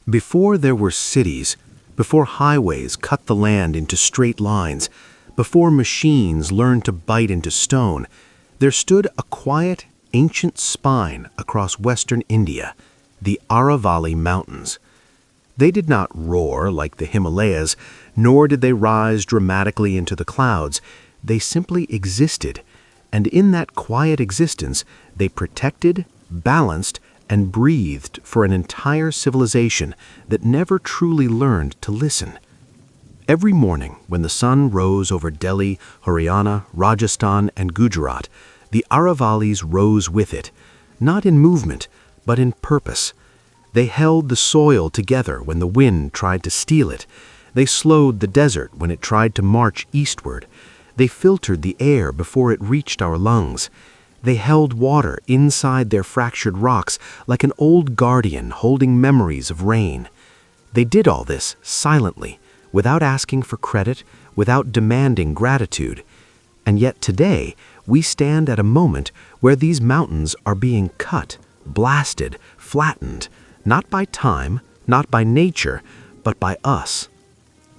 Before there were cities, before highways cut the land into straight lines, before machines learned to bite into stone, there stood a quiet, ancient spine across western India, the Aravalli Mountains. They did not roar like the Himalayas, nor did they rise dramatically into the clouds. They simply existed, and in that quiet existence, they protected, balanced, and breathed for an entire civilization that never truly learned to listen. Every morning, when the sun rose over Delhi, Haryana, Rajasthan, and Gujarat, the Aravallis rose with it, not in movement, but in purpose. They held the soil together when the wind tried to steal it. They slowed the desert when it tried to march eastward. They filtered the air before it reached our lungs. They held water inside their fractured rocks like an old guardian holding memories of rain. They did all this silently, without asking for credit, without demanding gratitude. And yet today, we stand at a moment where these mountains are being cut, blasted, flattened, not by time, not by nature, but by us.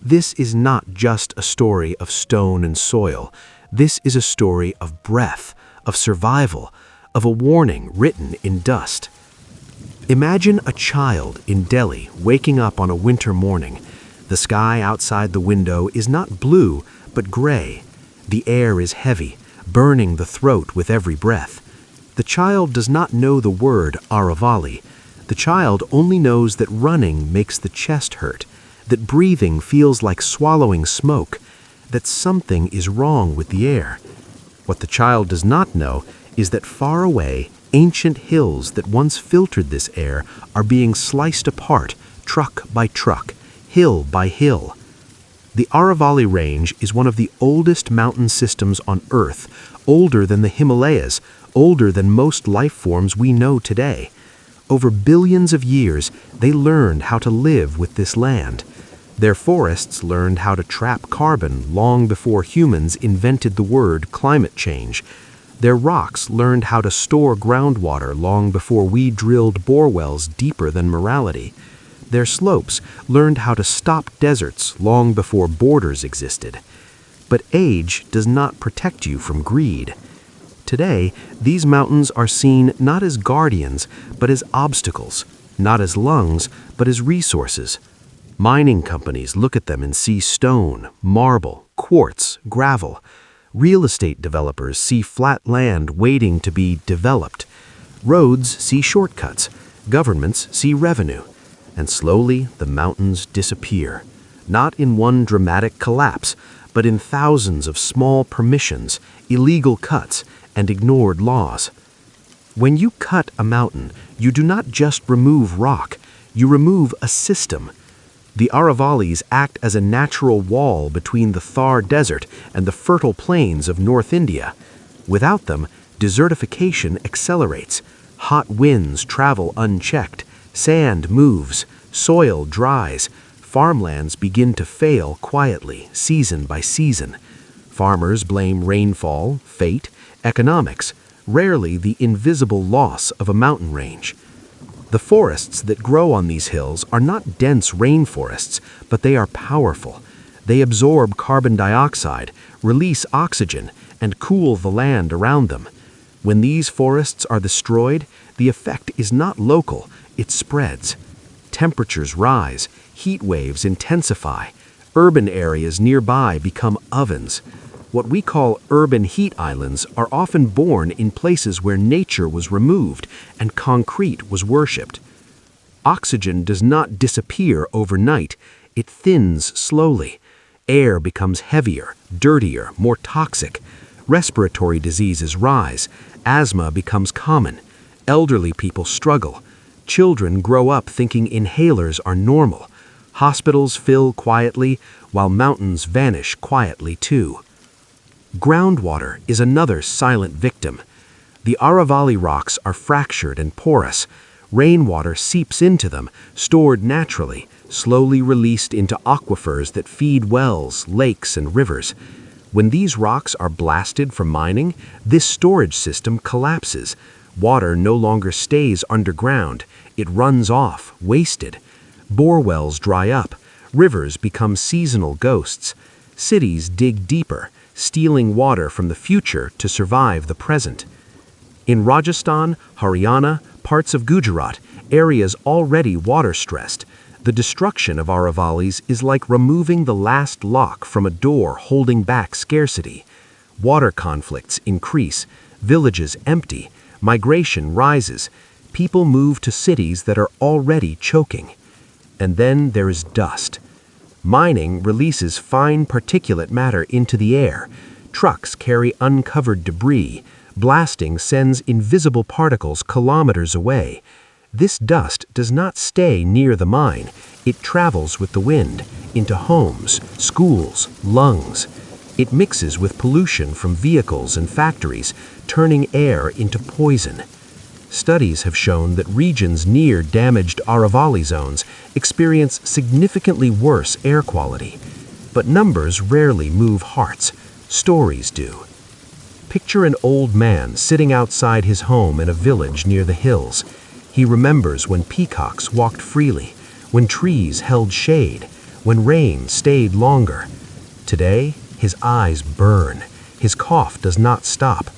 This is not just a story of stone and soil. This is a story of breath, of survival, of a warning written in dust. Imagine a child in Delhi waking up on a winter morning. The sky outside the window is not blue, but gray. The air is heavy, burning the throat with every breath. The child does not know the word Aravalli. The child only knows that running makes the chest hurt, that breathing feels like swallowing smoke, that something is wrong with the air. What the child does not know is that far away, ancient hills that once filtered this air are being sliced apart, truck by truck, hill by hill. The Aravalli Range is one of the oldest mountain systems on Earth, older than the Himalayas, older than most life forms we know today. Over billions of years, they learned how to live with this land. Their forests learned how to trap carbon long before humans invented the word climate change. Their rocks learned how to store groundwater long before we drilled bore wells deeper than morality. Their slopes learned how to stop deserts long before borders existed. But age does not protect you from greed. Today, these mountains are seen not as guardians, but as obstacles, not as lungs, but as resources. Mining companies look at them and see stone, marble, quartz, gravel. Real estate developers see flat land waiting to be developed. Roads see shortcuts. Governments see revenue. And slowly, the mountains disappear. Not in one dramatic collapse, but in thousands of small permissions, illegal cuts, and ignored laws. When you cut a mountain, you do not just remove rock, you remove a system. The Aravallis act as a natural wall between the Thar Desert and the fertile plains of North India. Without them, desertification accelerates. Hot winds travel unchecked. Sand moves. Soil dries. Farmlands begin to fail quietly, season by season. Farmers blame rainfall, fate, economics, rarely the invisible loss of a mountain range. The forests that grow on these hills are not dense rainforests, but they are powerful. They absorb carbon dioxide, release oxygen, and cool the land around them. When these forests are destroyed, the effect is not local, it spreads. Temperatures rise, heat waves intensify, urban areas nearby become ovens. What we call urban heat islands are often born in places where nature was removed and concrete was worshipped. Oxygen does not disappear overnight, it thins slowly. Air becomes heavier, dirtier, more toxic. Respiratory diseases rise, asthma becomes common. Elderly people struggle. Children grow up thinking inhalers are normal. Hospitals fill quietly, while mountains vanish quietly too. Groundwater is another silent victim. The Aravalli rocks are fractured and porous. Rainwater seeps into them, stored naturally, slowly released into aquifers that feed wells, lakes, and rivers. When these rocks are blasted from mining, this storage system collapses. Water no longer stays underground. It runs off, wasted. Bore wells dry up, rivers become seasonal ghosts, cities dig deeper, stealing water from the future to survive the present. In Rajasthan, Haryana, parts of Gujarat, areas already water-stressed, the destruction of Aravallis is like removing the last lock from a door holding back scarcity. Water conflicts increase, villages empty, migration rises, people move to cities that are already choking. And then there is dust. Mining releases fine particulate matter into the air. Trucks carry uncovered debris. Blasting sends invisible particles kilometers away. This dust does not stay near the mine. It travels with the wind, into homes, schools, lungs. It mixes with pollution from vehicles and factories, turning air into poison. Studies have shown that regions near damaged Aravalli zones experience significantly worse air quality. But numbers rarely move hearts. Stories do. Picture an old man sitting outside his home in a village near the hills. He remembers when peacocks walked freely, when trees held shade, when rain stayed longer. Today, his eyes burn. His cough does not stop.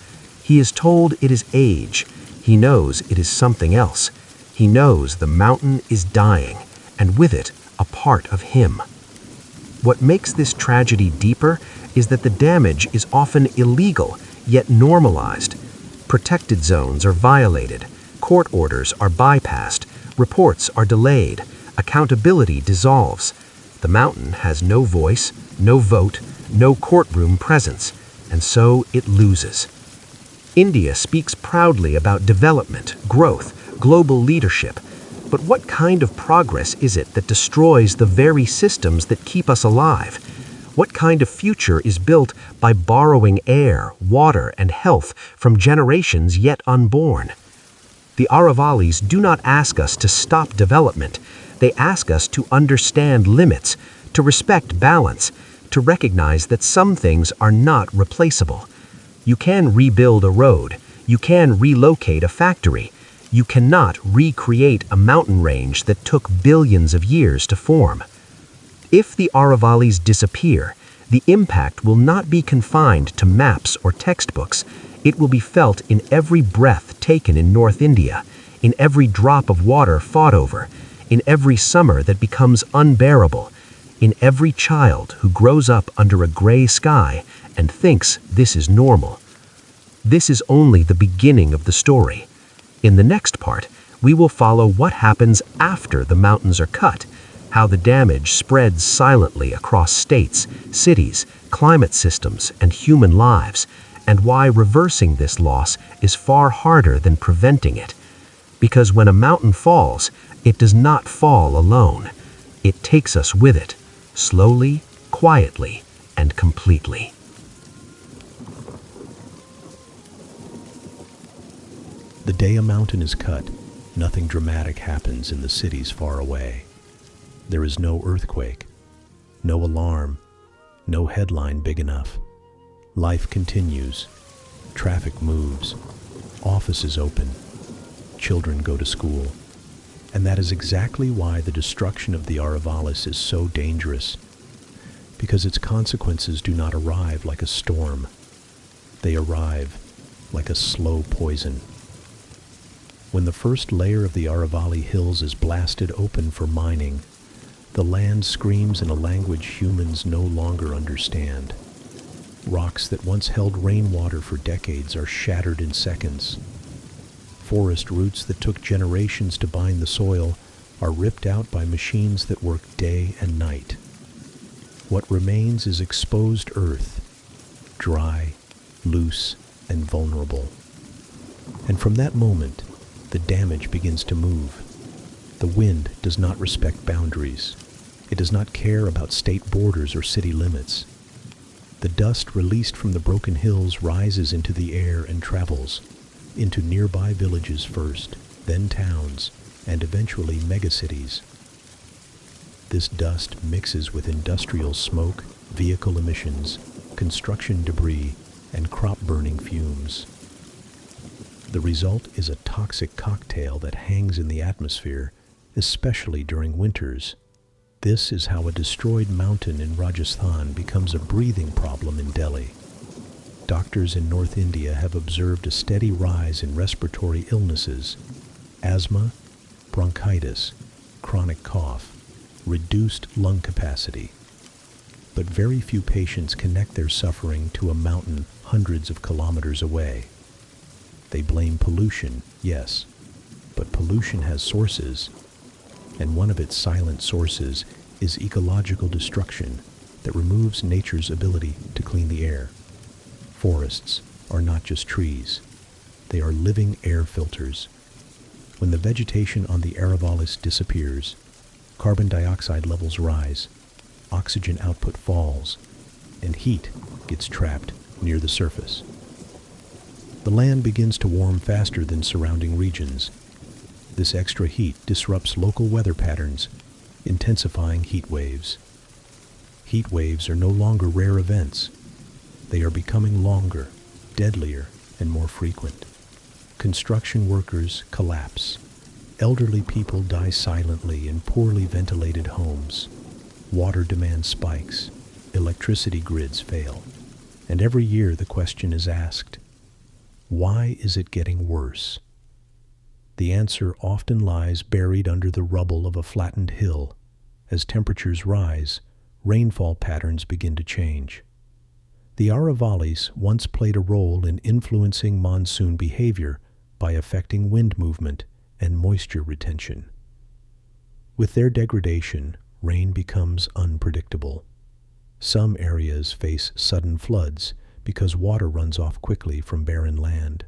He is told it is age. He knows it is something else. He knows the mountain is dying, and with it, a part of him. What makes this tragedy deeper is that the damage is often illegal, yet normalized. Protected zones are violated, court orders are bypassed, reports are delayed, accountability dissolves. The mountain has no voice, no vote, no courtroom presence, and so it loses. India speaks proudly about development, growth, global leadership, but what kind of progress is it that destroys the very systems that keep us alive? What kind of future is built by borrowing air, water, and health from generations yet unborn? The Aravallis do not ask us to stop development. They ask us to understand limits, to respect balance, to recognize that some things are not replaceable. You can rebuild a road. You can relocate a factory. You cannot recreate a mountain range that took billions of years to form. If the Aravallis disappear, the impact will not be confined to maps or textbooks. It will be felt in every breath taken in North India, in every drop of water fought over, in every summer that becomes unbearable, in every child who grows up under a gray sky and thinks this is normal. This is only the beginning of the story. In the next part, we will follow what happens after the mountains are cut, how the damage spreads silently across states, cities, climate systems, and human lives, and why reversing this loss is far harder than preventing it. Because when a mountain falls, it does not fall alone. It takes us with it, slowly, quietly, and completely. The day a mountain is cut, nothing dramatic happens in the cities far away. There is no earthquake, no alarm, no headline big enough. Life continues, traffic moves, offices open, children go to school. And that is exactly why the destruction of the Aravallis is so dangerous, because its consequences do not arrive like a storm. They arrive like a slow poison. When the first layer of the Aravalli Hills is blasted open for mining, the land screams in a language humans no longer understand. Rocks that once held rainwater for decades are shattered in seconds. Forest roots that took generations to bind the soil are ripped out by machines that work day and night. What remains is exposed earth, dry, loose, and vulnerable. And from that moment, the damage begins to move. The wind does not respect boundaries. It does not care about state borders or city limits. The dust released from the broken hills rises into the air and travels into nearby villages first, then towns, and eventually megacities. This dust mixes with industrial smoke, vehicle emissions, construction debris, and crop-burning fumes. The result is a toxic cocktail that hangs in the atmosphere especially during winters. This is how a destroyed mountain in Rajasthan becomes a breathing problem in Delhi. Doctors in North India have observed a steady rise in respiratory illnesses, asthma, bronchitis, chronic cough, reduced lung capacity. But very few patients connect their suffering to a mountain hundreds of kilometers away. They blame pollution, yes, but pollution has sources, and one of its silent sources is ecological destruction that removes nature's ability to clean the air. Forests are not just trees. They are living air filters. When the vegetation on the Aravallis disappears, carbon dioxide levels rise, oxygen output falls, and heat gets trapped near the surface. The land begins to warm faster than surrounding regions. This extra heat disrupts local weather patterns, intensifying heat waves. Heat waves are no longer rare events. They are becoming longer, deadlier, and more frequent. Construction workers collapse. Elderly people die silently in poorly ventilated homes. Water demand spikes. Electricity grids fail. And every year the question is asked, why is it getting worse? The answer often lies buried under the rubble of a flattened hill. As temperatures rise, rainfall patterns begin to change. The Aravallis once played a role in influencing monsoon behavior by affecting wind movement and moisture retention. With their degradation, rain becomes unpredictable. Some areas face sudden floods because water runs off quickly from barren land.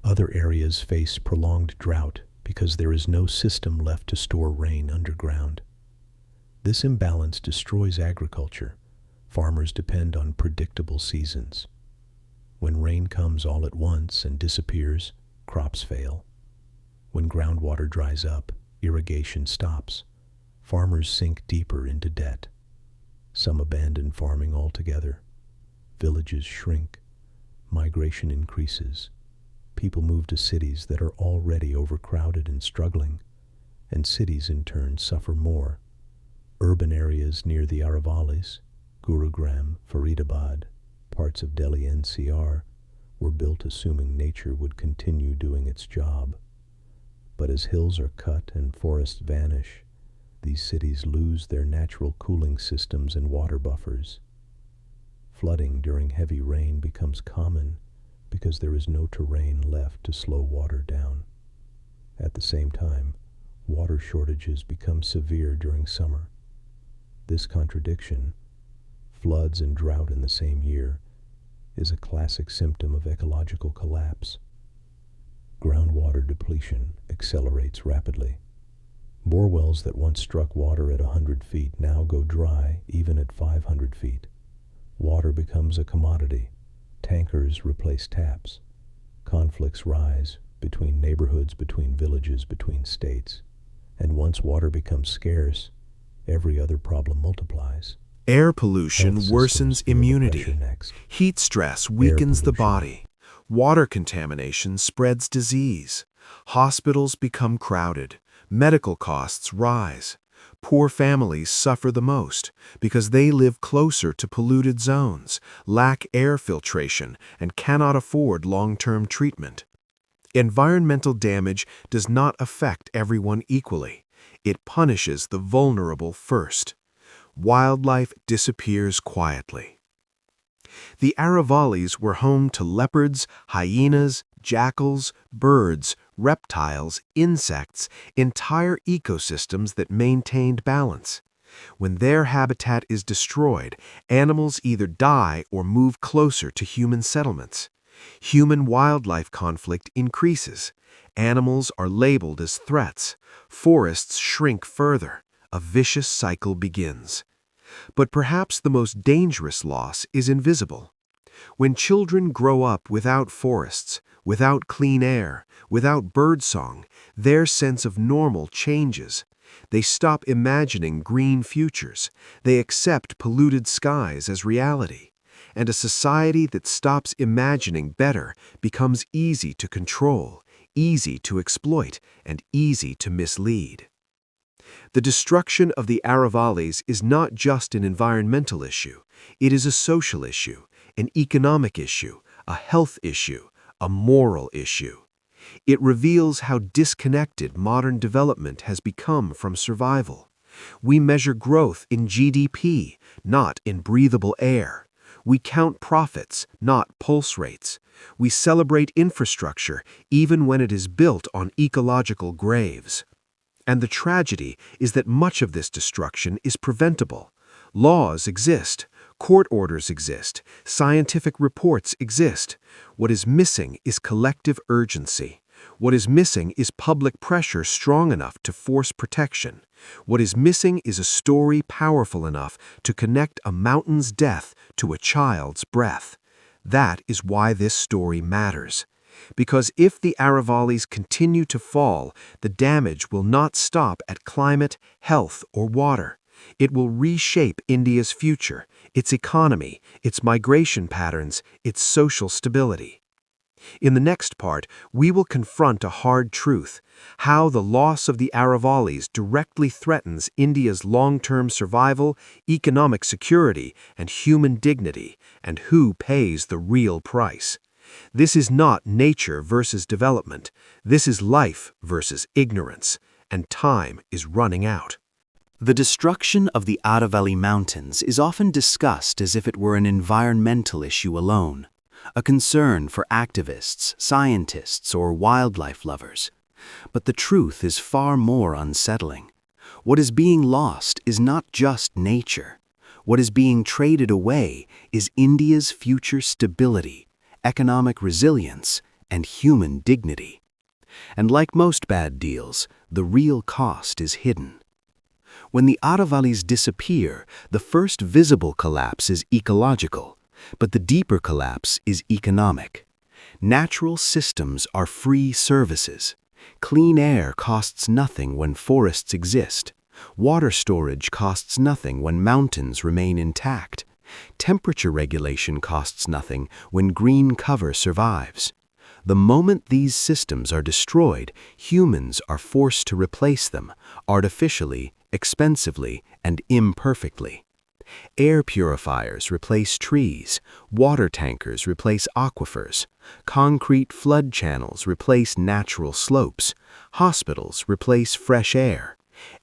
Other areas face prolonged drought because there is no system left to store rain underground. This imbalance destroys agriculture. Farmers depend on predictable seasons. When rain comes all at once and disappears, crops fail. When groundwater dries up, irrigation stops. Farmers sink deeper into debt. Some abandon farming altogether. Villages shrink. Migration increases. People move to cities that are already overcrowded and struggling, and cities in turn suffer more. Urban areas near the Aravallis, Gurugram, Faridabad, parts of Delhi NCR, were built assuming nature would continue doing its job. But as hills are cut and forests vanish, these cities lose their natural cooling systems and water buffers. Flooding during heavy rain becomes common because there is no terrain left to slow water down. At the same time, water shortages become severe during summer. This contradiction, floods and drought in the same year, is a classic symptom of ecological collapse. Groundwater depletion accelerates rapidly. Bore wells that once struck water at 100 feet now go dry even at 500 feet. Water becomes a commodity. Tankers replace taps. Conflicts rise between neighborhoods, between villages, between states. And once water becomes scarce, every other problem multiplies. Air pollution Health worsens systems feel the immunity. pressure next. Heat stress weakens the pollution. body. Water contamination spreads disease. Hospitals become crowded. Medical costs rise. Poor families suffer the most because they live closer to polluted zones, lack air filtration, and cannot afford long-term treatment. Environmental damage does not affect everyone equally. It punishes the vulnerable first. Wildlife disappears quietly. The Aravallis were home to leopards, hyenas, jackals, birds, reptiles, insects, entire ecosystems that maintained balance. When their habitat is destroyed, animals either die or move closer to human settlements. Human-wildlife conflict increases. Animals are labeled as threats. Forests shrink further. A vicious cycle begins. But perhaps the most dangerous loss is invisible. When children grow up without forests, without clean air, without birdsong, their sense of normal changes. They stop imagining green futures. They accept polluted skies as reality. And a society that stops imagining better becomes easy to control, easy to exploit, and easy to mislead. The destruction of the Aravallis is not just an environmental issue. It is a social issue, an economic issue, a health issue, a moral issue. It reveals how disconnected modern development has become from survival. We measure growth in GDP, not in breathable air. We count profits, not pulse rates. We celebrate infrastructure even when it is built on ecological graves. And the tragedy is that much of this destruction is preventable. Laws exist, court orders exist, scientific reports exist. What is missing is collective urgency. What is missing is public pressure strong enough to force protection. What is missing is a story powerful enough to connect a mountain's death to a child's breath. That is why this story matters. Because if the Aravallis continue to fall, the damage will not stop at climate, health, or water. It will reshape India's future, its economy, its migration patterns, its social stability. In the next part, we will confront a hard truth: how the loss of the Aravallis directly threatens India's long-term survival, economic security, and human dignity, and who pays the real price. This is not nature versus development. This is life versus ignorance, and time is running out. The destruction of the Aravalli Mountains is often discussed as if it were an environmental issue alone, a concern for activists, scientists, or wildlife lovers. But the truth is far more unsettling. What is being lost is not just nature. What is being traded away is India's future stability, economic resilience, and human dignity. And like most bad deals, the real cost is hidden. When the Aravallis disappear, the first visible collapse is ecological, but the deeper collapse is economic. Natural systems are free services. Clean air costs nothing when forests exist. Water storage costs nothing when mountains remain intact. Temperature regulation costs nothing when green cover survives. The moment these systems are destroyed, humans are forced to replace them, artificially, expensively, and imperfectly. Air purifiers replace trees, water tankers replace aquifers, concrete flood channels replace natural slopes, hospitals replace fresh air.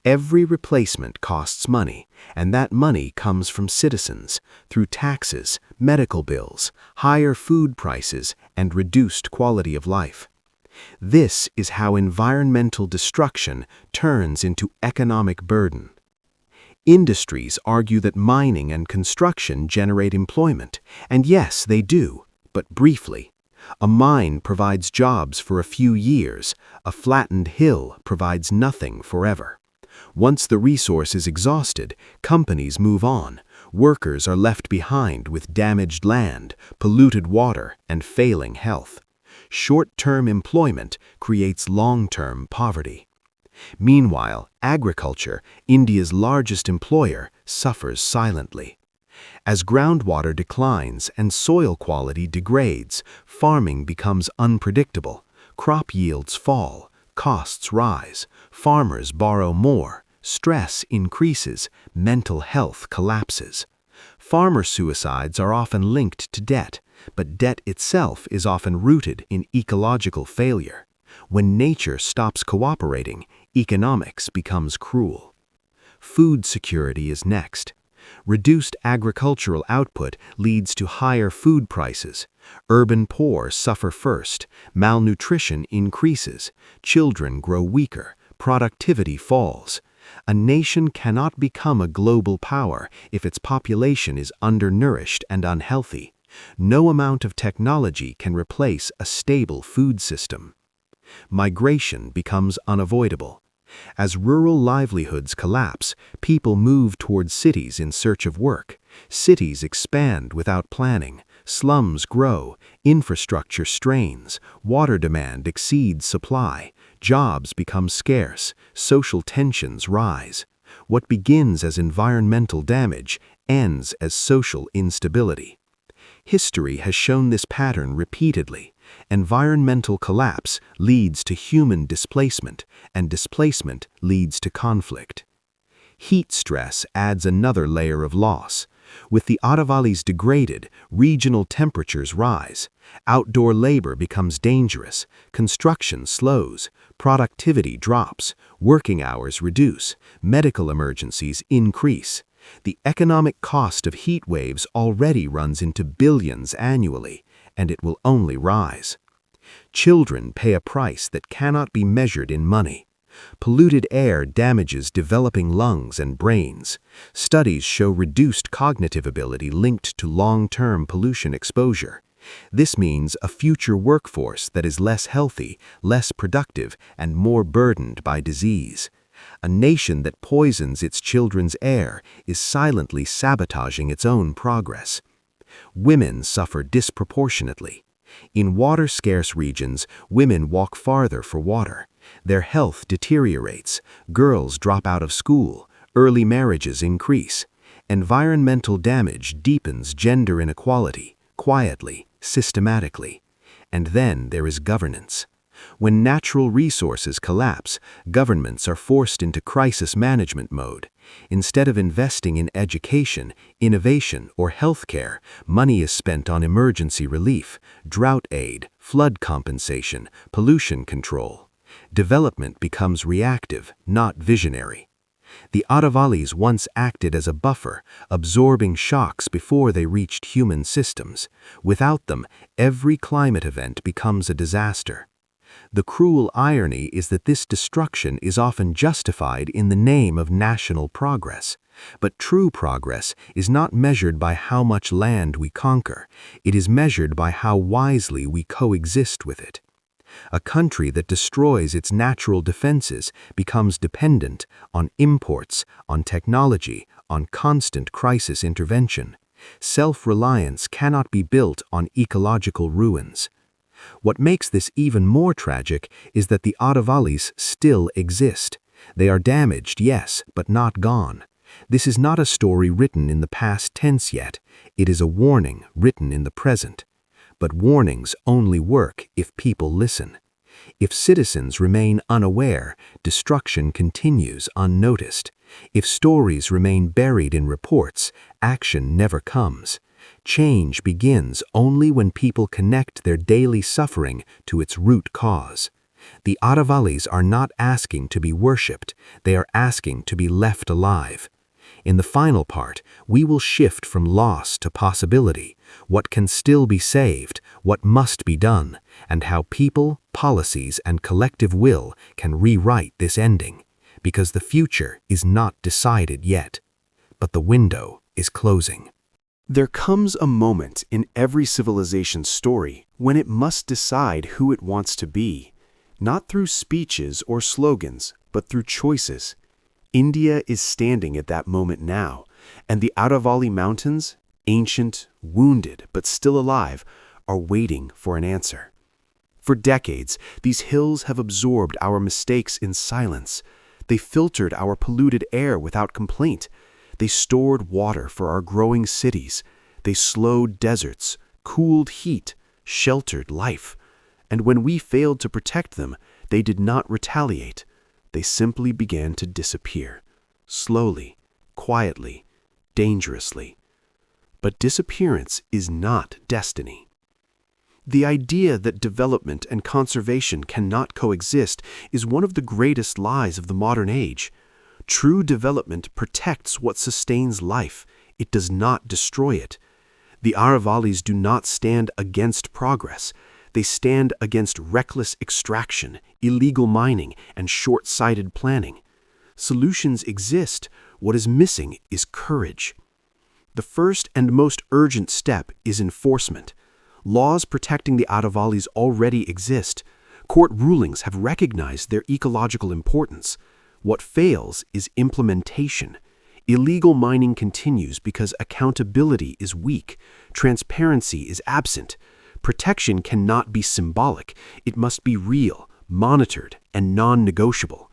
Every replacement costs money, and that money comes from citizens through taxes, medical bills, higher food prices, and reduced quality of life. This is how environmental destruction turns into economic burden. Industries argue that mining and construction generate employment, and yes, they do, but briefly. A mine provides jobs for a few years, a flattened hill provides nothing forever. Once the resource is exhausted, companies move on. Workers are left behind with damaged land, polluted water, and failing health. Short-term employment creates long-term poverty. Meanwhile, agriculture, India's largest employer, suffers silently. As groundwater declines and soil quality degrades, farming becomes unpredictable. Crop yields fall, costs rise, farmers borrow more, stress increases, mental health collapses. Farmer suicides are often linked to debt, but debt itself is often rooted in ecological failure. When nature stops cooperating, economics becomes cruel. Food security is next. Reduced agricultural output leads to higher food prices. Urban poor suffer first. Malnutrition increases. Children grow weaker. Productivity falls. A nation cannot become a global power if its population is undernourished and unhealthy. No amount of technology can replace a stable food system. Migration becomes unavoidable. As rural livelihoods collapse, people move towards cities in search of work. Cities expand without planning. Slums grow. Infrastructure strains. Water demand exceeds supply. Jobs become scarce. Social tensions rise. What begins as environmental damage ends as social instability. History has shown this pattern repeatedly. Environmental collapse leads to human displacement, and displacement leads to conflict. Heat stress adds another layer of loss. With the Aravallis degraded, regional temperatures rise. Outdoor labor becomes dangerous, construction slows, productivity drops, working hours reduce, medical emergencies increase. The economic cost of heat waves already runs into billions annually, and it will only rise. Children pay a price that cannot be measured in money. Polluted air damages developing lungs and brains. Studies show reduced cognitive ability linked to long-term pollution exposure. This means a future workforce that is less healthy, less productive, and more burdened by disease. A nation that poisons its children's air is silently sabotaging its own progress. Women suffer disproportionately. In water-scarce regions, women walk farther for water. Their health deteriorates, girls drop out of school, early marriages increase. Environmental damage deepens gender inequality, quietly, systematically. And then there is governance. When natural resources collapse, governments are forced into crisis management mode. Instead of investing in education, innovation, or healthcare, money is spent on emergency relief, drought aid, flood compensation, pollution control. Development becomes reactive, not visionary. The Aravallis once acted as a buffer, absorbing shocks before they reached human systems. Without them, every climate event becomes a disaster. The cruel irony is that this destruction is often justified in the name of national progress. But true progress is not measured by how much land we conquer. It is measured by how wisely we coexist with it. A country that destroys its natural defenses becomes dependent on imports, on technology, on constant crisis intervention. Self-reliance cannot be built on ecological ruins. What makes this even more tragic is that the Aravallis still exist. They are damaged, yes, but not gone. This is not a story written in the past tense yet. It is a warning written in the present. But warnings only work if people listen. If citizens remain unaware, destruction continues unnoticed. If stories remain buried in reports, action never comes. Change begins only when people connect their daily suffering to its root cause. The Aravallis are not asking to be worshipped, they are asking to be left alive. In the final part, we will shift from loss to possibility, what can still be saved, what must be done, and how people, policies, and collective will can rewrite this ending. Because the future is not decided yet, but the window is closing. There comes a moment in every civilization's story when it must decide who it wants to be, not through speeches or slogans, but through choices. India is standing at that moment now, and the Aravalli Mountains, ancient, wounded, but still alive, are waiting for an answer. For decades, these hills have absorbed our mistakes in silence. They filtered our polluted air without complaint. They stored water for our growing cities. They slowed deserts, cooled heat, sheltered life. And when we failed to protect them, they did not retaliate. They simply began to disappear, slowly, quietly, dangerously. But disappearance is not destiny. The idea that development and conservation cannot coexist is one of the greatest lies of the modern age. True development protects what sustains life. It does not destroy it. The Aravallis do not stand against progress. They stand against reckless extraction, illegal mining, and short-sighted planning. Solutions exist. What is missing is courage. The first and most urgent step is enforcement. Laws protecting the Aravallis already exist. Court rulings have recognized their ecological importance. What fails is implementation. Illegal mining continues because accountability is weak. Transparency is absent. Protection cannot be symbolic. It must be real, monitored, and non-negotiable.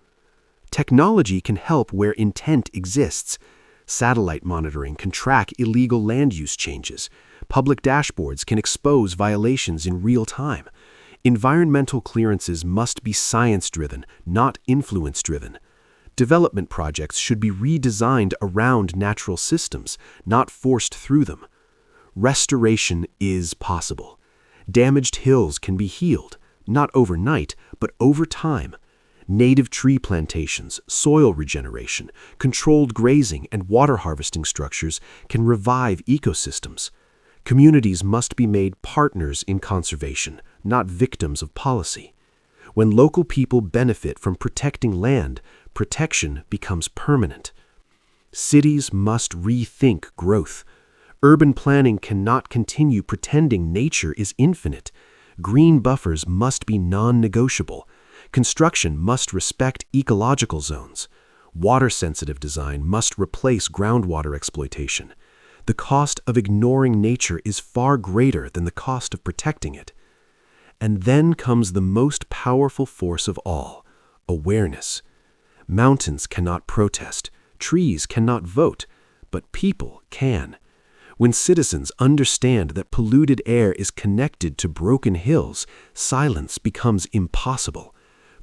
Technology can help where intent exists. Satellite monitoring can track illegal land use changes, Public dashboards can expose violations in real time. Environmental clearances must be science-driven, not influence-driven. Development projects should be redesigned around natural systems, not forced through them. Restoration is possible. Damaged hills can be healed, not overnight, but over time. Native tree plantations, soil regeneration, controlled grazing, and water harvesting structures can revive ecosystems. Communities must be made partners in conservation, not victims of policy. When local people benefit from protecting land, protection becomes permanent. Cities must rethink growth. Urban planning cannot continue pretending nature is infinite. Green buffers must be non-negotiable. Construction must respect ecological zones. Water-sensitive design must replace groundwater exploitation. The cost of ignoring nature is far greater than the cost of protecting it. And then comes the most powerful force of all, awareness. Mountains cannot protest, trees cannot vote, but people can. When citizens understand that polluted air is connected to broken hills, silence becomes impossible.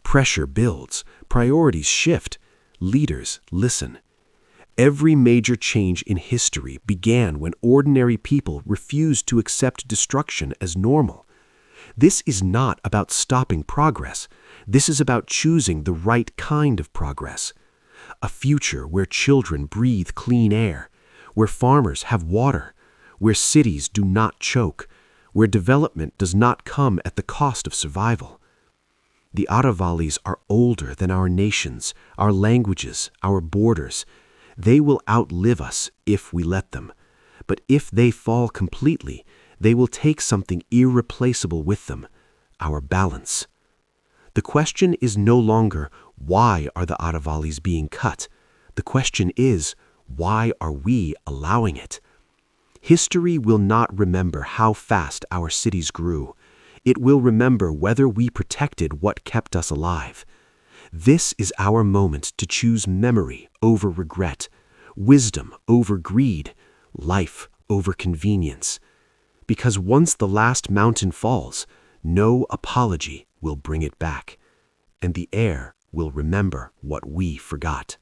Pressure builds, priorities shift, leaders listen. Every major change in history began when ordinary people refused to accept destruction as normal. This is not about stopping progress. This is about choosing the right kind of progress. A future where children breathe clean air, where farmers have water, where cities do not choke, where development does not come at the cost of survival. The Aravallis are older than our nations, our languages, our borders. They will outlive us if we let them. But if they fall completely, they will take something irreplaceable with them, our balance. The question is no longer, why are the Aravallis being cut? The question is, why are we allowing it? History will not remember how fast our cities grew. It will remember whether we protected what kept us alive. This is our moment to choose memory over regret, wisdom over greed, life over convenience. Because once the last mountain falls, no apology will bring it back, and the air will remember what we forgot.